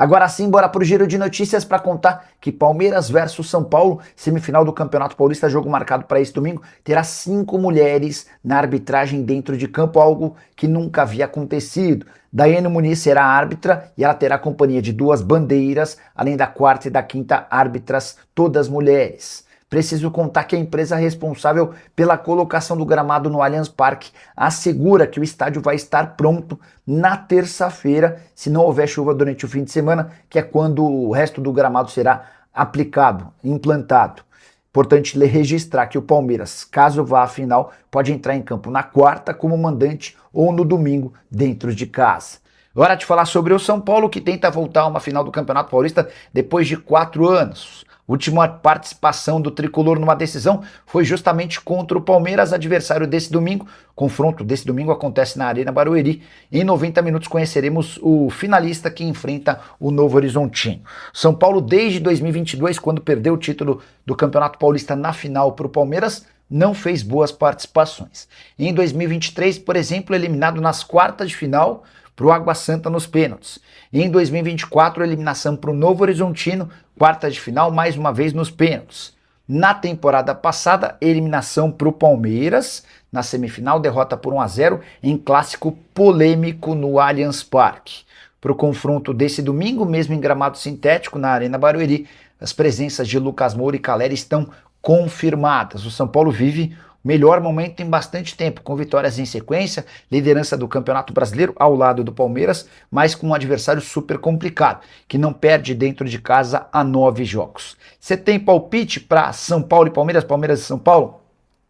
Agora sim, bora pro giro de notícias para contar que Palmeiras versus São Paulo, semifinal do Campeonato Paulista, jogo marcado para esse domingo, terá 5 mulheres na arbitragem dentro de campo, algo que nunca havia acontecido. Daiane Muniz será árbitra e ela terá companhia de 2 bandeiras, além da 4ª e da 5ª árbitras, todas mulheres. Preciso contar que a empresa responsável pela colocação do gramado no Allianz Parque assegura que o estádio vai estar pronto na terça-feira, se não houver chuva durante o fim de semana, que é quando o resto do gramado será aplicado, implantado. Importante registrar que o Palmeiras, caso vá à final, pode entrar em campo na quarta como mandante ou no domingo dentro de casa. Hora de falar sobre o São Paulo, que tenta voltar a uma final do Campeonato Paulista depois de 4 anos. Última participação do tricolor numa decisão foi justamente contra o Palmeiras, adversário desse domingo. Confronto desse domingo acontece na Arena Barueri. Em 90 minutos conheceremos o finalista que enfrenta o Novo Horizontino. São Paulo, desde 2022, quando perdeu o título do Campeonato Paulista na final para o Palmeiras, não fez boas participações. Em 2023, por exemplo, eliminado nas quartas de final para o Água Santa nos pênaltis. Em 2024, eliminação para o Novo Horizontino, quarta de final, mais uma vez nos pênaltis. Na temporada passada, eliminação para o Palmeiras, na semifinal, derrota por 1-0 em clássico polêmico no Allianz Parque. Para o confronto desse domingo, mesmo em gramado sintético na Arena Barueri, as presenças de Lucas Moura e Calera estão confirmadas. O São Paulo vive o melhor momento em bastante tempo, com vitórias em sequência, liderança do Campeonato Brasileiro ao lado do Palmeiras, mas com um adversário super complicado, que não perde dentro de casa há 9 jogos. Você tem palpite para São Paulo e Palmeiras, Palmeiras e São Paulo?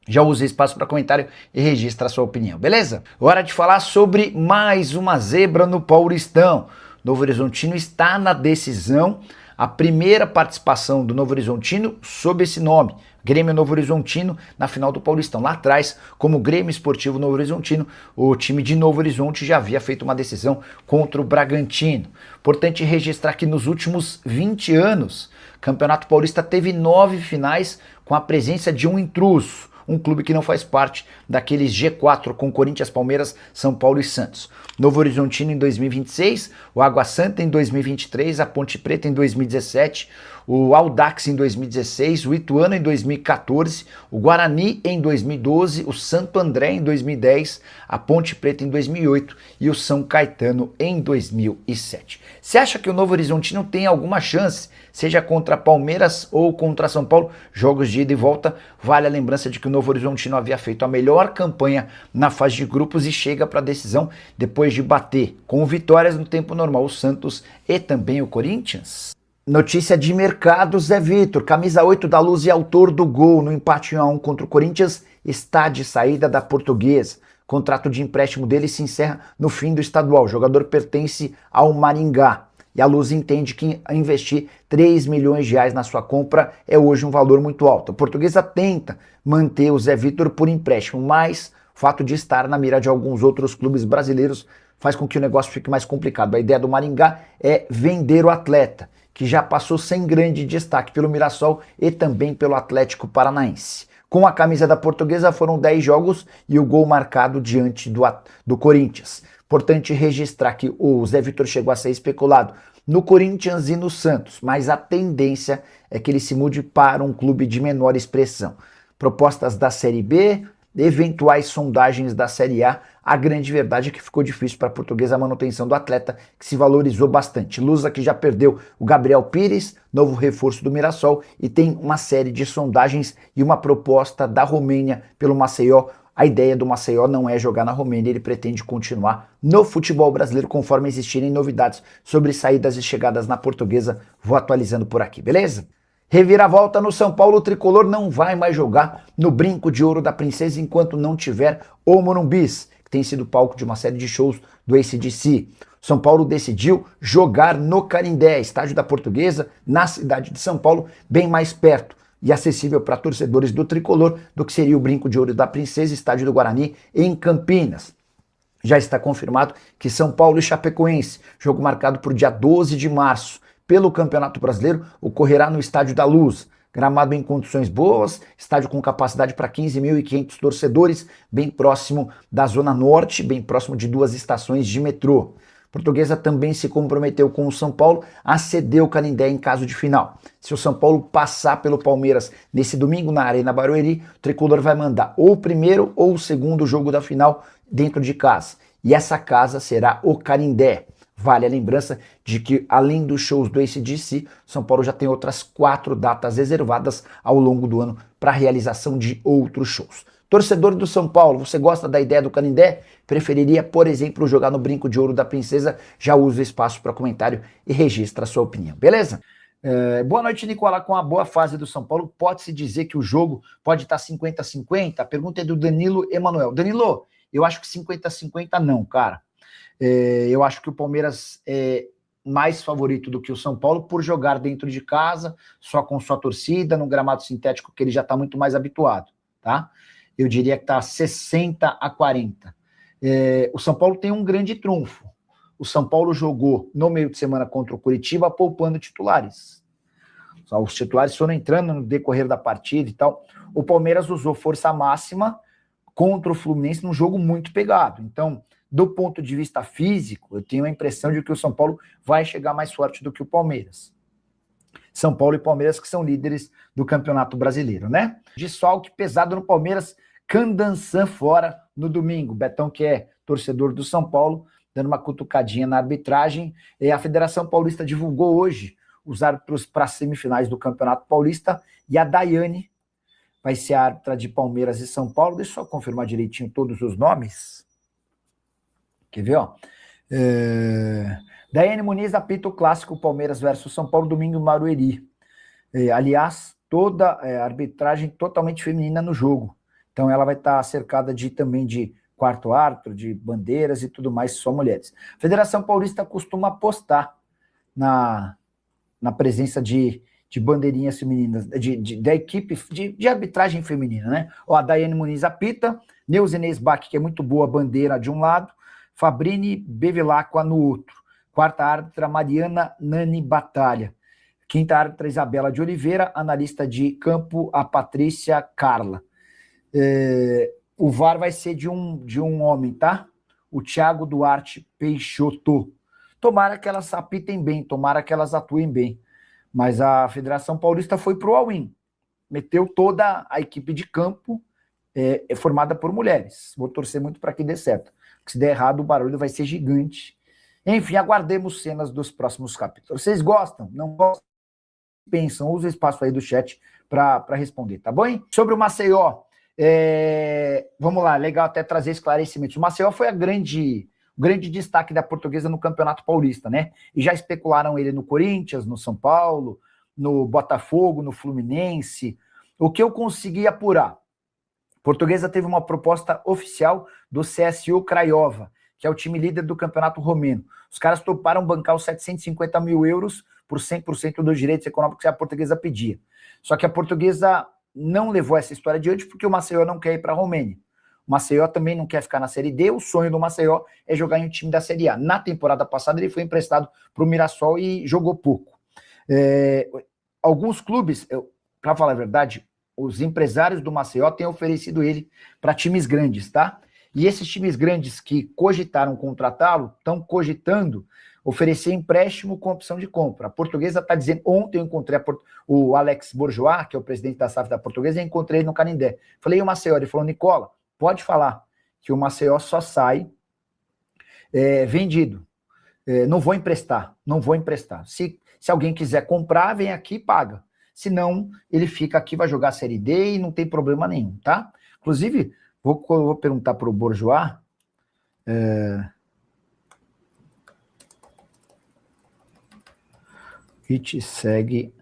Já use espaço para comentário e registra a sua opinião, beleza? Hora de falar sobre mais uma zebra no Paulistão. Novo Horizontino está na decisão, a primeira participação do Novo Horizontino sob esse nome, Grêmio Novo Horizontino, na final do Paulistão. Lá atrás, como Grêmio Esportivo Novo Horizontino, o time de Novo Horizonte já havia feito uma decisão contra o Bragantino. Importante registrar que nos últimos 20 anos, o Campeonato Paulista teve 9 finais com a presença de um intruso, um clube que não faz parte daqueles G4 com Corinthians, Palmeiras, São Paulo e Santos. Novo Horizontino em 2026, o Água Santa em 2023, a Ponte Preta em 2017, o Audax em 2016, o Ituano em 2014, o Guarani em 2012, o Santo André em 2010, a Ponte Preta em 2008 e o São Caetano em 2007. Você acha que o Novo Horizontino tem alguma chance, seja contra Palmeiras ou contra São Paulo? Jogos de ida e volta, vale a lembrança de que o Novo Horizontino havia feito a melhor campanha na fase de grupos e chega para a decisão depois de bater com vitórias no tempo normal o Santos e também o Corinthians. Notícia de mercado, Zé Vitor, camisa 8 da Luz e autor do gol no empate 1-1 contra o Corinthians, está de saída da Portuguesa. Contrato de empréstimo dele se encerra no fim do estadual. O jogador pertence ao Maringá. E a Luz entende que investir 3 milhões de reais na sua compra é hoje um valor muito alto. A Portuguesa tenta manter o Zé Vitor por empréstimo, mas o fato de estar na mira de alguns outros clubes brasileiros faz com que o negócio fique mais complicado. A ideia do Maringá é vender o atleta, que já passou sem grande destaque pelo Mirassol e também pelo Atlético Paranaense. Com a camisa da Portuguesa foram 10 jogos e o gol marcado diante do Corinthians. Importante registrar que o Zé Vitor chegou a ser especulado no Corinthians e no Santos, mas a tendência é que ele se mude para um clube de menor expressão. Propostas da Série B, eventuais sondagens da Série A grande verdade é que ficou difícil para a Portuguesa a manutenção do atleta, que se valorizou bastante. Lusa, que já perdeu o Gabriel Pires, novo reforço do Mirassol, e tem uma série de sondagens e uma proposta da Romênia pelo Maceió. A ideia do Maceió não é jogar na Romênia, ele pretende continuar no futebol brasileiro conforme existirem novidades sobre saídas e chegadas na Portuguesa. Vou atualizando por aqui, beleza? Reviravolta no São Paulo, o tricolor não vai mais jogar no Brinco de Ouro da Princesa enquanto não tiver o Morumbis, que tem sido palco de uma série de shows do AC/DC. São Paulo decidiu jogar no Canindé, estádio da Portuguesa, na cidade de São Paulo, bem mais perto e acessível para torcedores do tricolor do que seria o Brinco de Ouro da Princesa, estádio do Guarani, em Campinas. Já está confirmado que São Paulo e Chapecoense, jogo marcado para o dia 12 de março, pelo Campeonato Brasileiro, ocorrerá no Estádio da Luz. Gramado em condições boas, estádio com capacidade para 15.500 torcedores, bem próximo da Zona Norte, bem próximo de 2 estações de metrô. Portuguesa também se comprometeu com o São Paulo a ceder o Canindé em caso de final. Se o São Paulo passar pelo Palmeiras nesse domingo na Arena Barueri, o Tricolor vai mandar ou o primeiro ou o segundo jogo da final dentro de casa. E essa casa será o Canindé. Vale a lembrança de que, além dos shows do AC/DC, São Paulo já tem outras 4 datas reservadas ao longo do ano para a realização de outros shows. Torcedor do São Paulo, você gosta da ideia do Canindé? Preferiria, por exemplo, jogar no Brinco de Ouro da Princesa? Já usa o espaço para comentário e registra a sua opinião, beleza? Boa noite, Nicola. Com a boa fase do São Paulo, pode-se dizer que o jogo pode estar 50-50? A pergunta é do Danilo Emanuel. Danilo, eu acho que 50-50 não, cara. Eu acho que o Palmeiras é mais favorito do que o São Paulo por jogar dentro de casa, só com sua torcida, num gramado sintético que ele já está muito mais habituado, tá? Eu diria que está 60-40. O São Paulo tem um grande trunfo. O São Paulo jogou no meio de semana contra o Curitiba poupando titulares. Os titulares foram entrando no decorrer da partida e tal. O Palmeiras usou força máxima contra o Fluminense num jogo muito pegado. Então, do ponto de vista físico, eu tenho a impressão de que o São Paulo vai chegar mais forte do que o Palmeiras. São Paulo e Palmeiras que são líderes do Campeonato Brasileiro, né? Desfalque pesado no Palmeiras, Candançan fora no domingo. Betão, que é torcedor do São Paulo, dando uma cutucadinha na arbitragem. A Federação Paulista divulgou hoje os árbitros para as semifinais do Campeonato Paulista e a Daiane vai ser a árbitra de Palmeiras e São Paulo. Deixa eu só confirmar direitinho todos os nomes. Quer ver, ó? Daiane Muniz apita o clássico Palmeiras versus São Paulo, domingo em Barueri. Aliás, toda a arbitragem totalmente feminina no jogo. Então ela vai estar cercada também de quarto árbitro, de bandeiras e tudo mais, só mulheres. A Federação Paulista costuma apostar na presença de bandeirinhas femininas, da equipe de arbitragem feminina, né? Ó, a Daiane Muniz apita, Neuzinês Bach, que é muito boa, bandeira de um lado, Fabrini Bevilacqua no outro. Quarta árbitra, Mariana Nani Batalha. Quinta árbitra, Isabela de Oliveira. Analista de campo, a Patrícia Carla. O VAR vai ser de um homem, tá? O Thiago Duarte Peixoto. Tomara que elas apitem bem, tomara que elas atuem bem. Mas a Federação Paulista foi pro all-in. Meteu toda a equipe de campo formada por mulheres. Vou torcer muito para que dê certo. Porque se der errado, o barulho vai ser gigante. Enfim, aguardemos cenas dos próximos capítulos. Vocês gostam? Não gostam? Pensam? Usa o espaço aí do chat para responder, tá bom? Hein? Sobre o Maceió, vamos lá, legal até trazer esclarecimentos. O Maceió foi o grande destaque da Portuguesa no Campeonato Paulista, né? E já especularam ele no Corinthians, no São Paulo, no Botafogo, no Fluminense. O que eu consegui apurar? Portuguesa teve uma proposta oficial do CSU Craiova, que é o time líder do Campeonato Romeno. Os caras toparam bancar os 750 mil euros por 100% dos direitos econômicos que a Portuguesa pedia. Só que a Portuguesa não levou essa história adiante porque o Maceió não quer ir para a Romênia. O Maceió também não quer ficar na Série D, o sonho do Maceió é jogar em um time da Série A. Na temporada passada ele foi emprestado para o Mirassol e jogou pouco. Alguns clubes, para falar a verdade, os empresários do Maceió têm oferecido ele para times grandes, tá? E esses times grandes que cogitaram contratá-lo estão cogitando oferecer empréstimo com opção de compra. A Portuguesa está dizendo, ontem eu encontrei o Alex Bourgeois, que é o presidente da SAF da Portuguesa, e encontrei ele no Canindé. Falei, e o Maceió? Ele falou, Nicola, pode falar que o Maceió só sai vendido. Não vou emprestar. Se alguém quiser comprar, vem aqui e paga. Se não, ele fica aqui, vai jogar a Série D e não tem problema nenhum, tá? Inclusive, vou perguntar para o Bourgeois. E te segue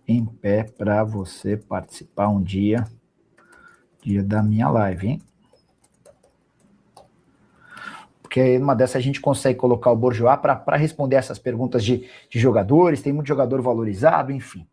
em pé para você participar um dia da minha live, hein? Porque numa dessas a gente consegue colocar o Bourgeois para responder essas perguntas de jogadores, tem muito jogador valorizado, enfim.